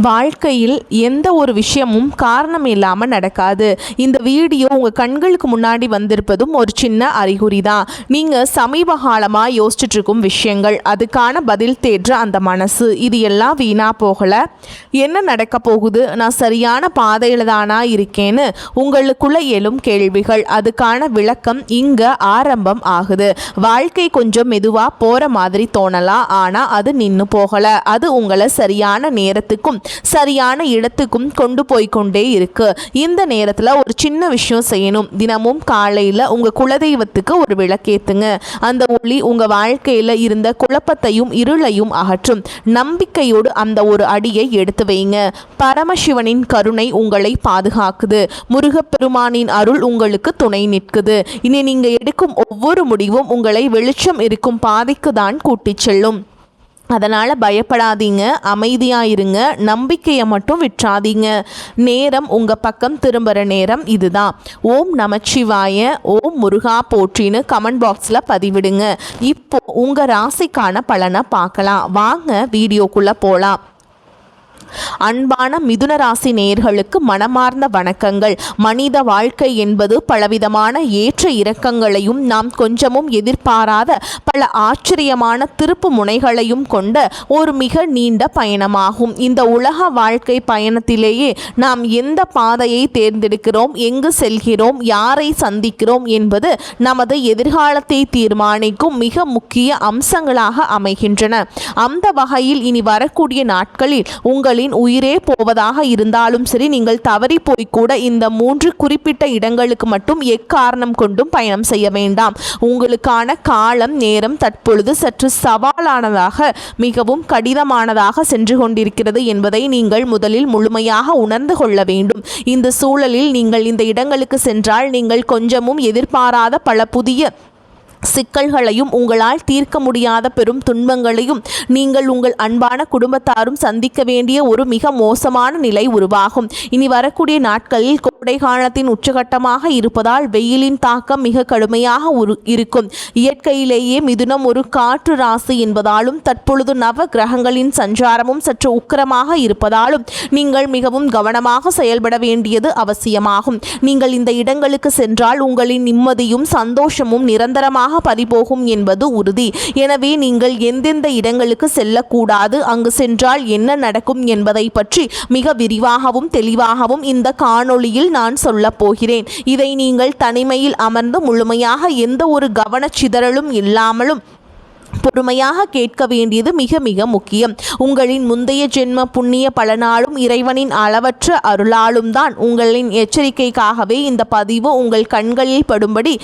வாழ்க்கையில் எந்த ஒரு விஷயமும் காரணம் இல்லாமல் நடக்காது. இந்த வீடியோ உங்கள் கண்களுக்கு முன்னாடி வந்திருப்பதும் ஒரு சின்ன அறிகுறி தான். நீங்கள் சமீப காலமாக யோசிச்சுட்டு இருக்கும் விஷயங்கள், அதுக்கான பதில் தேடுற அந்த மனசு, இது எல்லாம் வீணாக போகலை. என்ன நடக்க போகுது, நான் சரியான பாதையில் தானா இருக்கேன்னு உங்களுக்குள்ள எழும் கேள்விகள், அதுக்கான விளக்கம் இங்கே ஆரம்பம் ஆகுது. வாழ்க்கை கொஞ்சம் மெதுவாக போகிற மாதிரி தோணலாம், ஆனால் அது நின்று போகலை. அது உங்களை சரியான நேரத்துக்கும் சரியான இடத்துக்கும் கொண்டு போய்கொண்டே இருக்கு. இந்த நேரத்தில் ஒரு சின்ன விஷயம் செய்யணும். தினமும் காலையில் உங்கள் குலதெய்வத்துக்கு ஒரு விளக்கேத்துங்க. அந்த ஒளி உங்கள் வாழ்க்கையில் இருந்த குழப்பத்தையும் இருளையும் அகற்றும். நம்பிக்கையோடு அந்த ஒரு அடியை எடுத்து வைங்க. பரமசிவனின் கருணை உங்களை பாதுகாக்குது. முருகப்பெருமானின் அருள் உங்களுக்கு துணை நிற்குது. இனி நீங்கள் எடுக்கும் ஒவ்வொரு முடிவும் உங்களை வெளிச்சம் இருக்கும் பாதைக்கு தான் கூட்டிச் செல்லும். அதனால் பயப்படாதீங்க, அமைதியாக இருங்க, நம்பிக்கையை மட்டும் விட்டுறாதீங்க. நேரம் உங்கள் பக்கம் திரும்புகிற நேரம் இதுதான். ஓம் நமச்சிவாய, ஓம் முருகா போற்றின்னு கமெண்ட் பாக்ஸில் பதிவிடுங்க. இப்போ உங்கள் ராசிக்கான பலனை பார்க்கலாம். வாங்க வீடியோக்குள்ளே போகலாம். அன்பான மிதுன ராசி நேயர்களுக்கு மனமார்ந்த வணக்கங்கள். மனித வாழ்க்கை என்பது பலவிதமான ஏற்ற இறக்கங்களையும் நாம் கொஞ்சமும் எதிர்பாராத பல ஆச்சரியமான திருப்பு முனைகளையும் கொண்ட ஒரு மிக நீண்ட பயணமாகும். இந்த உலக வாழ்க்கை பயணத்திலேயே நாம் எந்த பாதையை தேர்ந்தெடுக்கிறோம், எங்கு செல்கிறோம், யாரை சந்திக்கிறோம் என்பது நமது எதிர்காலத்தை தீர்மானிக்கும் மிக முக்கிய அம்சங்களாக அமைகின்றன. அந்த வகையில் இனி வரக்கூடிய நாட்களில் உங்களின் உயிரே போவதாக இருந்தாலும் சரி, நீங்கள் தவறி போய்கூட இந்த 3 குறிப்பிட்ட இடங்களுக்கு மட்டும் எக்காரணம் கொண்டும் பயணம் செய்ய வேண்டாம். உங்களுக்கான காலம் நேரம் தற்பொழுது சற்று சவாலானதாக, மிகவும் கடினமானதாக சென்று கொண்டிருக்கிறது என்பதை நீங்கள் முதலில் முழுமையாக உணர்ந்து கொள்ள வேண்டும். இந்த சூழலில் நீங்கள் இந்த இடங்களுக்கு சென்றால் நீங்கள் கொஞ்சமும் எதிர்பாராத பல புதிய சிக்கல்களையும் உங்களால் தீர்க்க முடியாத பெரும் துன்பங்களையும் நீங்கள் உங்கள் அன்பான குடும்பத்தாரும் சந்திக்க வேண்டிய ஒரு மிக மோசமான நிலை உருவாகும். இனி வரக்கூடிய நாட்களில் கோடை காலத்தின் உச்சகட்டமாக இருப்பதால் வெயிலின் தாக்கம் மிக கடுமையாக இருக்கும். இயற்கையிலேயே மிதுனம் ஒரு காற்று ராசி என்பதாலும் தற்பொழுது நவ கிரகங்களின் சஞ்சாரமும் சற்று உக்கிரமாக இருப்பதாலும் நீங்கள் மிகவும் கவனமாக செயல்பட வேண்டியது அவசியமாகும். நீங்கள் இந்த இடங்களுக்கு சென்றால் உங்களின் நிம்மதியும் சந்தோஷமும் நிரந்தரமாக பறிபோகும் என்பது உறுதி. எனவே நீங்கள் எந்தெந்த இடங்களுக்கு செல்லக்கூடாது, அங்கு சென்றால் என்ன நடக்கும் என்பதை பற்றி மிக விரிவாகவும் தெளிவாகவும் இந்த காணொளியில் நான் சொல்லப் போகிறேன். இதை நீங்கள் தனிமையில் அமர்ந்து முழுமையாக எந்த ஒரு கவனச்சிதறலும் இல்லாமலும் பொறுமையாக கேட்க வேண்டியது மிக மிக முக்கியம். உங்களின் முந்தைய ஜென்ம புண்ணிய பலனாலும் இறைவனின் அளவற்ற அருளாலும் தான் உங்களின் எச்சரிக்கைக்காகவே இந்த பதிவு உங்கள் கண்களில் படும்படி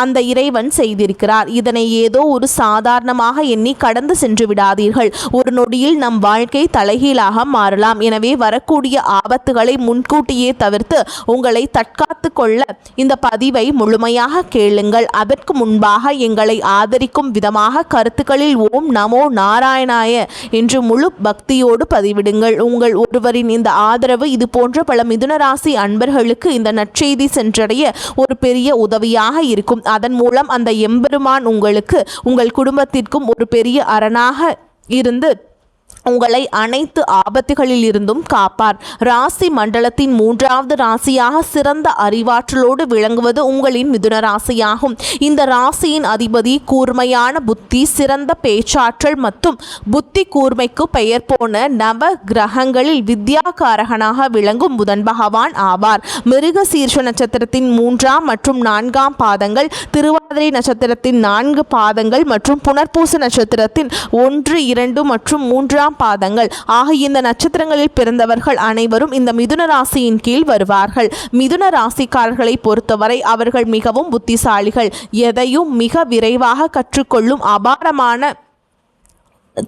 அந்த இறைவன் செய்திருக்கிறார். இதனை ஏதோ ஒரு சாதாரணமாக எண்ணி கடந்து சென்று விடாதீர்கள். ஒரு நொடியில் நம் வாழ்க்கை தலைகீழாக மாறலாம். எனவே வரக்கூடிய ஆபத்துகளை முன்கூட்டியே தவிர்த்து உங்களை தற்காத்து கொள்ள இந்த பதிவை முழுமையாக கேளுங்கள். அதற்கு முன்பாக எங்களை ஆதரிக்கும் விதமாக கருத்துக்களில் ஓம் நமோ நாராயணாய என்று முழு பக்தியோடு பதிவிடுங்கள். உங்கள் ஒருவரின் இந்த ஆதரவு இது போன்ற பல மிதுன ராசி அன்பர்களுக்கு இந்த நற்செய்தி சென்றடைய ஒரு பெரிய உதவியாக இருக்கும். அதன் மூலம் அந்த எம்பெருமான் உங்களுக்கு, உங்கள் குடும்பத்திற்கும் ஒரு பெரிய அரணாக இருந்து உங்களை அனைத்து ஆபத்துகளில் இருந்தும் காப்பார். ராசி மண்டலத்தின் 3வது ராசியாக சிறந்த அறிவாற்றலோடு விளங்குவது உங்களின் மிதுன ராசியாகும். இந்த ராசியின் அதிபதி கூர்மையான புத்தி, சிறந்த பேச்சாற்றல் மற்றும் புத்தி கூர்மைக்கு பெயர் போன நவ கிரகங்களில் வித்யாகாரகனாக விளங்கும் புதன் பகவான் ஆவார். மிருக சீர்ஷ நட்சத்திரத்தின் 3ஆம் மற்றும் 4ஆம் பாதங்கள், திருவாதிரை நட்சத்திரத்தின் 4 பாதங்கள் மற்றும் புனர்பூச நட்சத்திரத்தின் 1, 2 மற்றும் 3ஆம் பாதங்கள் ஆகிய இந்த நட்சத்திரங்களில் பிறந்தவர்கள் அனைவரும் இந்த மிதுன ராசியின் கீழ் வருவார்கள். மிதுன ராசிக்காரர்களை பொறுத்தவரை அவர்கள் மிகவும் புத்திசாலிகள். எதையும் மிக விரைவாக கற்றுக்கொள்ளும் அபாரமான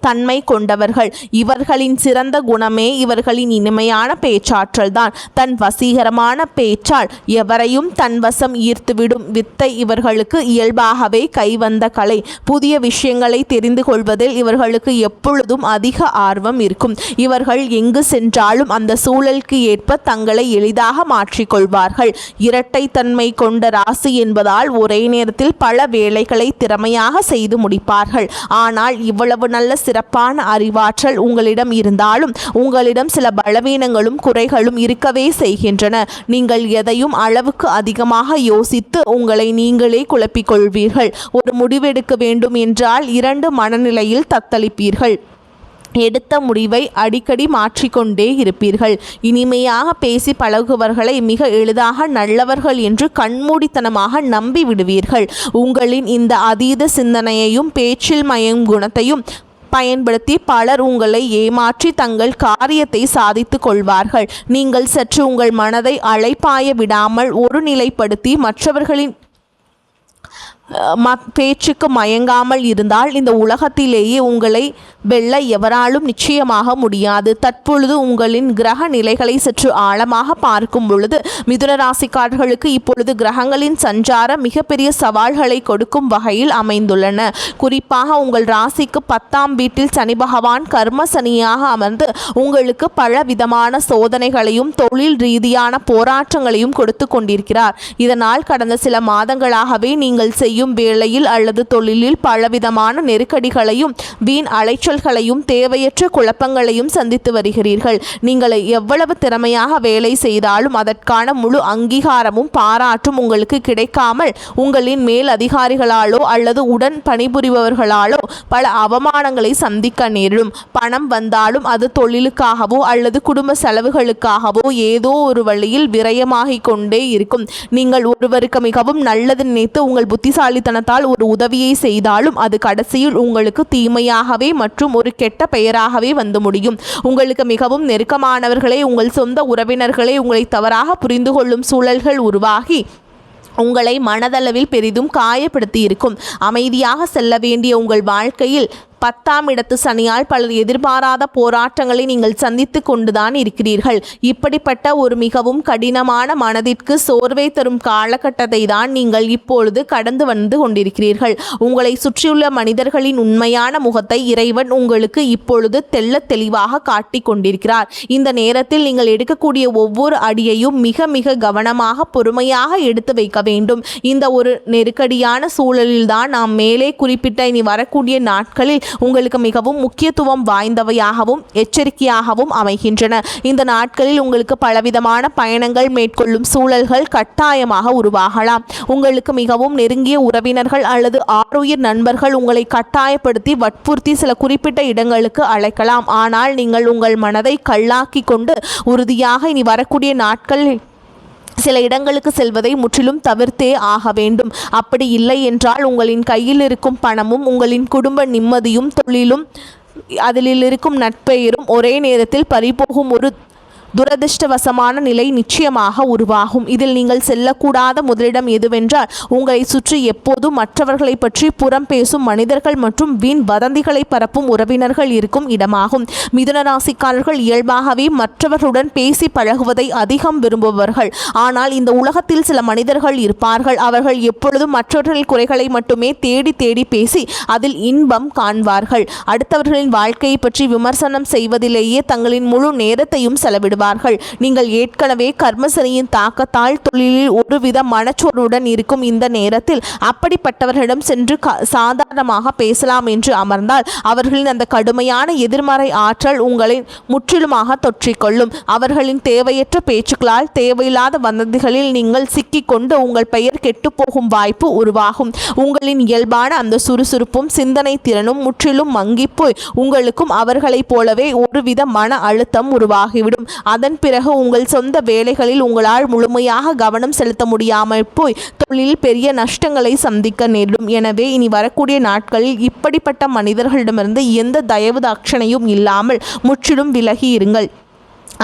தன்மை கொண்டவர்கள். இவர்களின் சிறந்த குணமே இவர்களின் இனிமையான பேச்சாற்றல் தான். தன் வசீகரமான பேச்சால் எவரையும் தன் வசம் ஈர்த்துவிடும் வித்தை இவர்களுக்கு இயல்பாகவே கைவந்த கலை. புதிய விஷயங்களை தெரிந்து கொள்வதில் இவர்களுக்கு எப்பொழுதும் அதிக ஆர்வம் இருக்கும். இவர்கள் எங்கு சென்றாலும் அந்த சூழலுக்கு ஏற்ப தங்களை எளிதாக மாற்றிக்கொள்வார்கள். இரட்டை தன்மை கொண்ட ராசி என்பதால் ஒரே நேரத்தில் பல வேலைகளை திறமையாக செய்து முடிப்பார்கள். ஆனால் இவ்வளவு நல்ல சிறப்பான அறிவாற்றல் உங்களிடம் இருந்தாலும் உங்களிடம் சில பலவீனங்களும் குறைகளும் இருக்கவே செய்கின்றன. நீங்கள் எதையும் அளவுக்கு அதிகமாக யோசித்து உங்களை நீங்களே குழப்பிக் கொள்வீர்கள். ஒரு முடிவெடுக்க வேண்டும் என்றால் 2 மனநிலையில் தத்தளிப்பீர்கள். எடுத்த முடிவை அடிக்கடி மாற்றிக்கொண்டே இருப்பீர்கள். இனிமையாக பேசி பழகுவர்களை மிக எளிதாக நல்லவர்கள் என்று கண்மூடித்தனமாக நம்பி விடுவீர்கள். உங்களின் இந்த அதீத சிந்தனையையும் பேச்சில் மயம் குணத்தையும் பயன்படுத்தி பலர் உங்களை ஏமாற்றி தங்கள் காரியத்தை சாதித்து கொள்வார்கள். நீங்கள் சற்று உங்கள் மனதை அலைப்பாய விடாமல் ஒருநிலைப்படுத்தி மற்றவர்களின் பேச்சுக்கு மயங்காமல் இருந்தால் இந்த உலகத்திலேயே உங்களை வெல்ல எவராலும் நிச்சயமாக முடியாது. தற்பொழுது உங்களின் கிரக நிலைகளை சற்று ஆழமாக பார்க்கும் பொழுது மிதுன ராசிக்காரர்களுக்கு இப்பொழுது கிரகங்களின் சஞ்சாரம் மிகப்பெரிய சவால்களை கொடுக்கும் வகையில் அமைந்துள்ளன. குறிப்பாக உங்கள் ராசிக்கு 10ஆம் வீட்டில் சனி பகவான் கர்ம சனியாக அமர்ந்து உங்களுக்கு பல விதமான சோதனைகளையும் தொழில் ரீதியான போராட்டங்களையும் கொடுத்து கொண்டிருக்கிறார். இதனால் கடந்த சில மாதங்களாகவே நீங்கள் செய்யும் வேளையில் அல்லது தொழிலில் பலவிதமான நெருக்கடிகளையும் வீண் அலைச்சல்களையும் தேவையற்ற குழப்பங்களையும் சந்தித்து வருகிறீர்கள். நீங்கள் எவ்வளவு திறமையாக வேலை செய்தாலும் அதற்கான முழு அங்கீகாரமும் பாராட்டும் உங்களுக்கு கிடைக்காமல் உங்களின் மேல் அதிகாரிகளாலோ அல்லது உடன் பணிபுரிபவர்களாலோ பல அவமானங்களை சந்திக்க நேரிடும். பணம் வந்தாலும் அது தொழிலுக்காகவோ அல்லது குடும்ப செலவுகளுக்காகவோ ஏதோ ஒரு வழியில் விரயமாகிக் கொண்டே இருக்கும். நீங்கள் ஒருவருக்கு மிகவும் நல்லது நினைத்து உங்கள் புத்திசாலித்தனத்தால் ஒரு உதவியை செய்தாலும் அது கடைசியில் உங்களுக்கு தீமையாகவே மற்றும் ஒரு கெட்ட பெயராகவே வந்து முடியும். உங்களுக்கு மிகவும் நெருக்கமானவர்களே உங்கள் சொந்த உறவினர்களே உங்களை தவறாக புரிந்து கொள்ளும் சூழல்கள் உருவாகி உங்களை மனதளவில் பெரிதும் காயப்படுத்தி இருக்கும். அமைதியாக செல்ல வேண்டிய உங்கள் வாழ்க்கையில் 10ஆம் இடத்து சனியால் பலர் எதிர்பாராத போராட்டங்களை நீங்கள் சந்தித்து கொண்டுதான் இருக்கிறீர்கள். இப்படிப்பட்ட ஒரு மிகவும் கடினமான மனதிற்கு சோர்வை தரும் காலகட்டத்தை தான் நீங்கள் இப்பொழுது கடந்து வந்து கொண்டிருக்கிறீர்கள். உங்களை சுற்றியுள்ள மனிதர்களின் உண்மையான முகத்தை இறைவன் உங்களுக்கு இப்பொழுது தெள்ள தெளிவாக காட்டி கொண்டிருக்கிறார். இந்த நேரத்தில் நீங்கள் எடுக்கக்கூடிய ஒவ்வொரு அடியையும் மிக மிக கவனமாக பொறுமையாக எடுத்து வைக்க வேண்டும். இந்த ஒரு நெருக்கடியான சூழலில்தான் நாம் மேலே குறிப்பிட்ட இனி வரக்கூடிய நாட்களில் உங்களுக்கு மிகவும் முக்கியத்துவம் வாய்ந்தவையாகவும் எச்சரிக்கையாகவும் அமைகின்றன. இந்த நாட்களில் உங்களுக்கு பலவிதமான பயணங்கள் மேற்கொள்ளும் சூழல்கள் கட்டாயமாக உருவாகலாம். உங்களுக்கு மிகவும் நெருங்கிய உறவினர்கள் அல்லது ஆருயிர் நண்பர்கள் உங்களை கட்டாயப்படுத்தி வற்புறுத்தி சில குறிப்பிட்ட இடங்களுக்கு அழைக்கலாம். ஆனால் நீங்கள் உங்கள் மனதை கல்லாக்கி கொண்டு உறுதியாக இனி வரக்கூடிய நாட்களில் சில இடங்களுக்கு செல்வதை முற்றிலும் தவிர்த்தே ஆக வேண்டும். அப்படி இல்லை என்றால் உங்களின் கையில் இருக்கும் பணமும் உங்களின் குடும்ப நிம்மதியும் தொழிலும் அதில் இருக்கும் நட்பெயரும் ஒரே நேரத்தில் பறிபோகும் ஒரு துரதிருஷ்டவசமான நிலை நிச்சயமாக உருவாகும். இதில் நீங்கள் செல்லக்கூடாத முதலிடம் எதுவென்றால் உங்களை சுற்றி எப்போதும் மற்றவர்களை பற்றி புறம் பேசும் மனிதர்கள் மற்றும் வீண் வதந்திகளை பரப்பும் உறவினர்கள் இருக்கும் இடமாகும். மிதுன ராசிக்காரர்கள் இயல்பாகவே மற்றவர்களுடன் பேசி பழகுவதை அதிகம் விரும்புபவர்கள். ஆனால் இந்த உலகத்தில் சில மனிதர்கள் இருப்பார்கள். அவர்கள் எப்பொழுதும் மற்றவர்களின் குறைகளை மட்டுமே தேடி தேடி பேசி அதில் இன்பம் காண்பார்கள். அடுத்தவர்களின் வாழ்க்கையை பற்றி விமர்சனம் செய்வதிலேயே தங்களின் முழு நேரத்தையும் செலவிடுவார்கள். நீங்கள் ஏற்கனவே கர்மசனியின் தாக்கத்தால் தொழிலில் ஒருவித மனச்சோர்வுடன் இருக்கும் இந்த நேரத்தில் அப்படிப்பட்டவர்களிடம் சென்று சாதாரணமாக பேசலாம் என்று அமர்ந்தால் அவர்களின் அந்த கடுமையான எதிர்மறை ஆற்றல் உங்களை முற்றிலுமாக தொற்றிக்கொள்ளும். அவர்களின் தேவையற்ற பேச்சுக்களால் தேவையில்லாத வதந்திகளில் நீங்கள் சிக்கிக்கொண்டு உங்கள் பெயர் கெட்டுப்போகும் வாய்ப்பு உருவாகும். உங்களின் இயல்பான அந்த சுறுசுறுப்பும் சிந்தனை திறனும் முற்றிலும் மங்கிப்போய் உங்களுக்கும் அவர்களைப் போலவே ஒருவித மன அழுத்தம் உருவாகிவிடும். அதன் பிறகு உங்கள் சொந்த வேலைகளில் உங்களால் முழுமையாக கவனம் செலுத்த முடியாமல் போய் தொழிலில் பெரிய நஷ்டங்களை சந்திக்க நேரிடும். எனவே இனி வரக்கூடிய நாட்களில் இப்படிப்பட்ட மனிதர்களிடமிருந்து எந்த தயவு தாட்சணையும் இல்லாமல் முற்றிலும் விலகி இருங்கள்.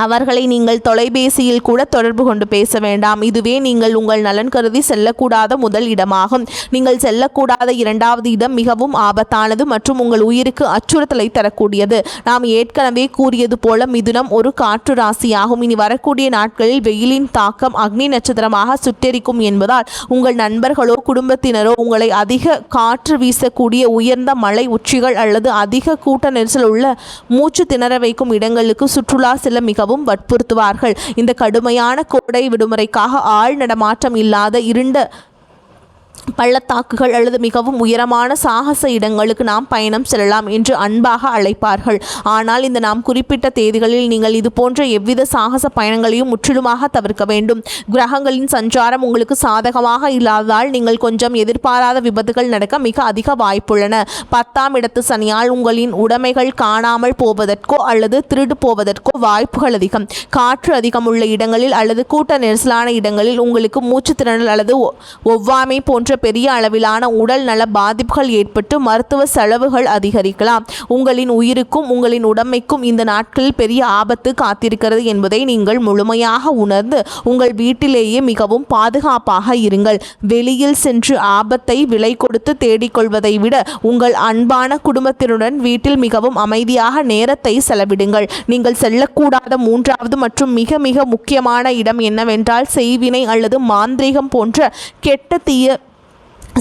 அவர்களை நீங்கள் தொலைபேசியில் கூட தொடர்பு கொண்டு பேச வேண்டாம். இதுவே நீங்கள் உங்கள் நலன் கருதி செல்லக்கூடாத முதல் இடமாகும். நீங்கள் செல்லக்கூடாத 2வது இடம் மிகவும் ஆபத்தானது மற்றும் உங்கள் உயிருக்கு அச்சுறுத்தலை தரக்கூடியது. நாம் ஏற்கனவே கூறியது போல மிதுனம் ஒரு காற்று ராசியாகும். இனி வரக்கூடிய நாட்களில் வெயிலின் தாக்கம் அக்னி நட்சத்திரமாக சுட்டெரிக்கும் என்பதால் உங்கள் நண்பர்களோ குடும்பத்தினரோ உங்களை அதிக காற்று வீசக்கூடிய உயர்ந்த மலை உச்சிகள் அல்லது அதிக கூட்ட நெரிசல் உள்ள மூச்சு திணற வைக்கும் இடங்களுக்கு சுற்றுலா செல்ல மிகவும் வற்புறுத்துவார்கள். இந்த கடுமையான கோடை விடுமுறைக்காக ஆள் நடமாட்டம் இல்லாத இருண்ட பள்ளத்தாக்குகள் அல்லது மிகவும் உயரமான சாகச இடங்களுக்கு நாம் பயணம் செல்லலாம் என்று அன்பாக அழைப்பார்கள். ஆனால் இந்த நாம் குறிப்பிட்ட தேதிகளில் நீங்கள் இது போன்ற எவ்வித சாகச பயணங்களையும் முற்றிலுமாக தவிர்க்க வேண்டும். கிரகங்களின் சஞ்சாரம் உங்களுக்கு சாதகமாக இல்லாததால் நீங்கள் கொஞ்சம் எதிர்பாராத விபத்துகள் நடக்க மிக அதிக வாய்ப்புள்ளன. 10ஆம் இடத்து சனியால் உங்களின் உடைமைகள் காணாமல் போவதற்கோ அல்லது திருடு போவதற்கோ வாய்ப்புகள் அதிகம். காற்று அதிகம் உள்ள இடங்களில் அல்லது கூட்ட நெரிசலான இடங்களில் உங்களுக்கு மூச்சு திணறல் அல்லது ஒவ்வாமை போன்ற பெரிய அளவிலான உடல் நல பாதிப்புகள் ஏற்பட்டு மருத்துவ செலவுகள் அதிகரிக்கலாம். உங்களின் உயிருக்கும் உங்களின் உடமைக்கும் இந்த நாட்களில் பெரிய ஆபத்து காத்திருக்கிறது என்பதை நீங்கள் முழுமையாக உணர்ந்து உங்கள் வீட்டிலேயே மிகவும் பாதுகாப்பாக இருங்கள். வெளியில் சென்று ஆபத்தை விலை கொடுத்து தேடிக்கொள்வதை விட உங்கள் அன்பான குடும்பத்தினுடன் வீட்டில் மிகவும் அமைதியாக நேரத்தை செலவிடுங்கள். நீங்கள் செல்லக்கூடாத 3வது மற்றும் மிக மிக முக்கியமான இடம் என்னவென்றால் செய்வினை அல்லது மாந்திரீகம் போன்ற கெட்ட தீய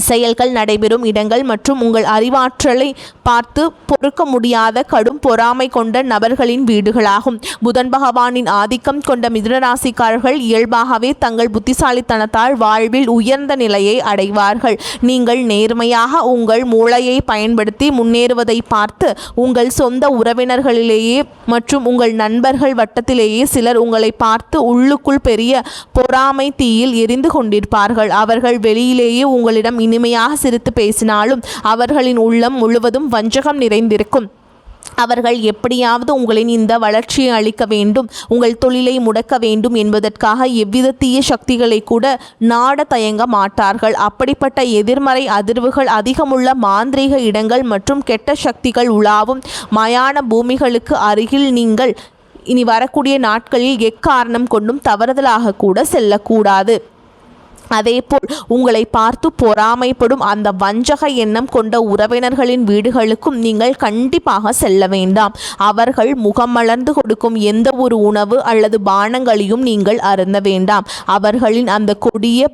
செயல்கள் நடைபெறும் இடங்கள் மற்றும் உங்கள் அறிவாற்றலை பார்த்து பொறுக்க முடியாத கடும் பொறாமை கொண்ட நபர்களின் வீடுகளாகும். புதன் பகவானின் ஆதிக்கம் கொண்ட மிதுனராசிக்காரர்கள் இயல்பாகவே தங்கள் புத்திசாலித்தனத்தால் வாழ்வில் உயர்ந்த நிலையை அடைவார்கள். நீங்கள் நேர்மையாக உங்கள் மூளையை பயன்படுத்தி முன்னேறுவதை பார்த்து உங்கள் சொந்த உறவினர்களிலேயே மற்றும் உங்கள் நண்பர்கள் வட்டத்திலேயே சிலர் உங்களை பார்த்து உள்ளுக்குள் பெரிய பொறாமை தீயில் எரிந்து கொண்டிருப்பார்கள். அவர்கள் வெளியிலேயே உங்களிடம் இனிமையாக சிரித்து பேசினாலும் அவர்களின் உள்ளம் முழுவதும் வஞ்சகம் நிறைந்திருக்கும். அவர்கள் எப்படியாவது உங்களின் இந்த வளர்ச்சியை அளிக்க வேண்டும், உங்கள் தொழிலை முடக்க வேண்டும் என்பதற்காக எவ்வித தீய சக்திகளை கூட நாட தயங்க மாட்டார்கள். அப்படிப்பட்ட எதிர்மறை அதிர்வுகள் அதிகமுள்ள மாந்திரீக இடங்கள் மற்றும் கெட்ட சக்திகள் உலாவும் மயான பூமிகளுக்கு அருகில் நீங்கள் இனி வரக்கூடிய நாட்களில் எக்காரணம் கொண்டும் தவறுதலாக கூட செல்லக்கூடாது. அதேபோல் உங்களை பார்த்து பொறாமைப்படும் அந்த வஞ்சக எண்ணம் கொண்ட உறவினர்களின் வீடுகளுக்கும் நீங்கள் கண்டிப்பாக செல்ல வேண்டாம். அவர்கள் முகமலர்ந்து கொடுக்கும் எந்த ஒரு உணவு அல்லது பானங்களையும் நீங்கள் அருந்த வேண்டாம். அவர்களின் அந்த கொடிய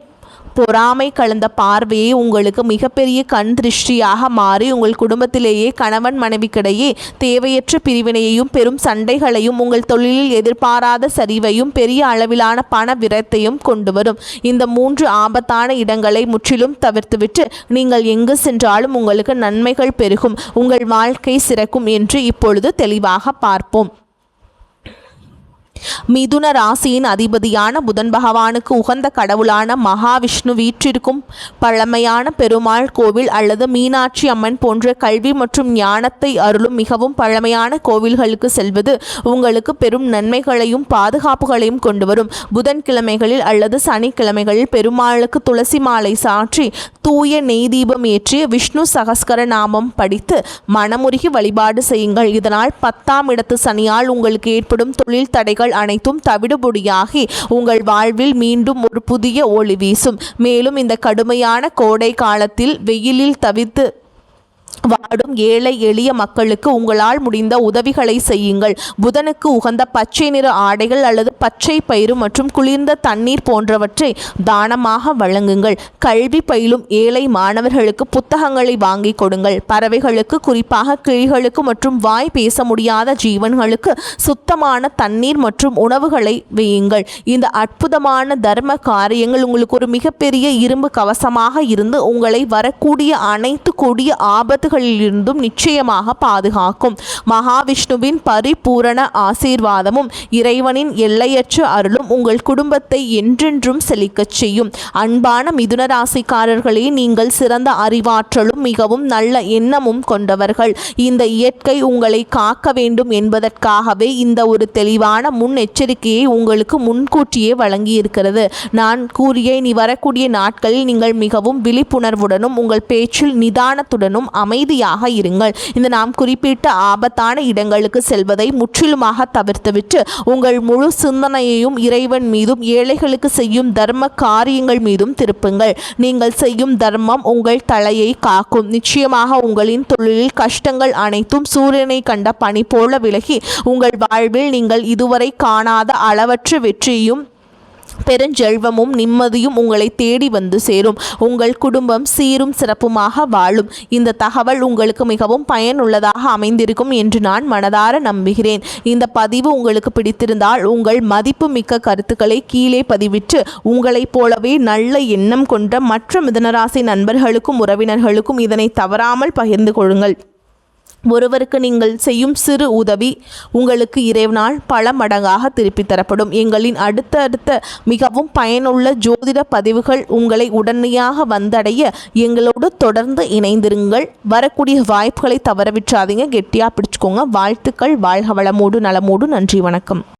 பொறாமை கலந்த பார்வையை உங்களுக்கு மிகப்பெரிய கண் திருஷ்டியாக மாறி உங்கள் குடும்பத்திலேயே கணவன் மனைவிக்கிடையே தேவையற்ற பிரிவினையையும் பெரும் சண்டைகளையும் உங்கள் தொழிலில் எதிர்பாராத சரிவையும் பெரிய அளவிலான பண விரயத்தையும் கொண்டு வரும். இந்த 3 ஆபத்தான இடங்களை முற்றிலும் தவிர்த்துவிட்டு நீங்கள் எங்கு சென்றாலும் உங்களுக்கு நன்மைகள் பெருகும், உங்கள் வாழ்க்கை சிறக்கும் என்று இப்பொழுது தெளிவாக பார்ப்போம். மிதுன ராசியின் அதிபதியான புதன் பகவானுக்கு உகந்த கடவுளான மகாவிஷ்ணு வீற்றிருக்கும் பழமையான பெருமாள் கோவில் அல்லது மீனாட்சி அம்மன் போன்ற கல்வி மற்றும் ஞானத்தை அருளும் மிகவும் பழமையான கோவில்களுக்கு செல்வது உங்களுக்கு பெரும் நன்மைகளையும் பாதுகாப்புகளையும் கொண்டு வரும். புதன்கிழமைகளில் அல்லது சனிக்கிழமைகளில் பெருமாளுக்கு துளசி மாலை சாற்றி தூய நெய் தீபம் ஏற்றி விஷ்ணு சகஸ்கர நாமம் படித்து மனமுருகி வழிபாடு செய்யுங்கள். இதனால் 10ஆம் இடத்து சனியால் உங்களுக்கு ஏற்படும் தொழில் தடைகள் அனைத்தும் தவிடுபொடியாகி உங்கள் வாழ்வில் மீண்டும் ஒரு புதிய ஒளி வீசும். மேலும் இந்த கடுமையான கோடை காலத்தில் வெயிலில் தவித்து வாடும் ஏழை எளிய மக்களுக்கு உங்களால் முடிந்த உதவிகளை செய்யுங்கள். புதனுக்கு உகந்த பச்சை நிற ஆடைகள் அல்லது பச்சை பயிறு மற்றும் குளிர்ந்த தண்ணீர் போன்றவற்றை தானமாக வழங்குங்கள். கல்வி பயிலும் ஏழை மாணவர்களுக்கு புத்தகங்களை வாங்கி கொடுங்கள். பறவைகளுக்கு, குறிப்பாக கிளிகளுக்கு மற்றும் வாய் பேச முடியாத ஜீவன்களுக்கு சுத்தமான தண்ணீர் மற்றும் உணவுகளை வையுங்கள். இந்த அற்புதமான தர்ம காரியங்கள் உங்களுக்கு ஒரு மிகப்பெரிய இரும்பு கவசமாக இருந்து உங்களை வரக்கூடிய அனைத்து கொடிய ஆபத்துகளிலிருந்தும் நிச்சயமாக பாதுகாக்கும். மகாவிஷ்ணுவின் பரிபூரண ஆசீர்வாதமும் இறைவனின் எல்லையற்ற அருளும் உங்கள் குடும்பத்தை என்றென்றும் செழிக்கச் செய்யும். அன்பான மிதுன ராசிக்காரர்களே, நீங்கள் சிறந்த அறிவாற்றலும் மிகவும் நல்ல எண்ணமும் கொண்டவர்கள். இந்த இயற்கை உங்களை காக்க வேண்டும் என்பதற்காகவே இந்த ஒரு தெளிவான முன்னெச்சரிக்கையை உங்களுக்கு முன்கூட்டியே வழங்கியிருக்கிறது. நான் கூறிய இனி வரக்கூடிய நாட்களில் நீங்கள் மிகவும் விழிப்புணர்வுடனும் உங்கள் பேச்சில் நிதானத்துடனும் அமைதியாக இருங்கள். இந்த நாம் குறிப்பிட்ட ஆபத்தான இடங்களுக்கு செல்வதை முற்றிலுமாக தவிர்த்துவிட்டு உங்கள் முழு சிந்தனையையும் இறைவன் மீதும் ஏழைகளுக்கு செய்யும் தர்ம காரியங்கள் மீதும் திருப்புங்கள். நீங்கள் செய்யும் தர்மம் உங்கள் தலையை காக்கும். நிச்சயமாக உங்களின் தொழிலில் கஷ்டங்கள் அனைத்தும் சூரியனை கண்ட பனி போல விலகி உங்கள் வாழ்வில் நீங்கள் இதுவரை காணாத அளவற்ற வெற்றியும் பெருஞ்செல்வமும் நிம்மதியும் உங்களை தேடி வந்து சேரும். உங்கள் குடும்பம் சீரும் சிறப்புமாக வாழும். இந்த தகவல் உங்களுக்கு மிகவும் பயனுள்ளதாக அமைந்திருக்கும் என்று நான் மனதார நம்புகிறேன். இந்த பதிவு உங்களுக்கு பிடித்திருந்தால் உங்கள் மதிப்புமிக்க கருத்துக்களை கீழே பதிவிட்டு உங்களைப் போலவே நல்ல எண்ணம் கொண்ட மற்ற மிதுனராசி நண்பர்களுக்கும் உறவினர்களுக்கும் இதனை தவறாமல் பகிர்ந்து கொள்ளுங்கள். ஒருவருக்கு நீங்கள் செய்யும் சிறு உதவி உங்களுக்கு இறைவனால் பல மடங்காக திருப்பி தரப்படும். எங்களின் அடுத்தடுத்த மிகவும் பயனுள்ள ஜோதிட பதிவுகள் உங்களை உடனடியாக வந்தடைய எங்களோடு தொடர்ந்து இணைந்திருங்கள். வரக்கூடிய வாய்ப்புகளை தவறவிட்டாதீங்க. கெட்டியாக பிடிச்சுக்கோங்க. வாழ்த்துக்கள். வாழ்க வளமோடு நலமோடு. நன்றி, வணக்கம்.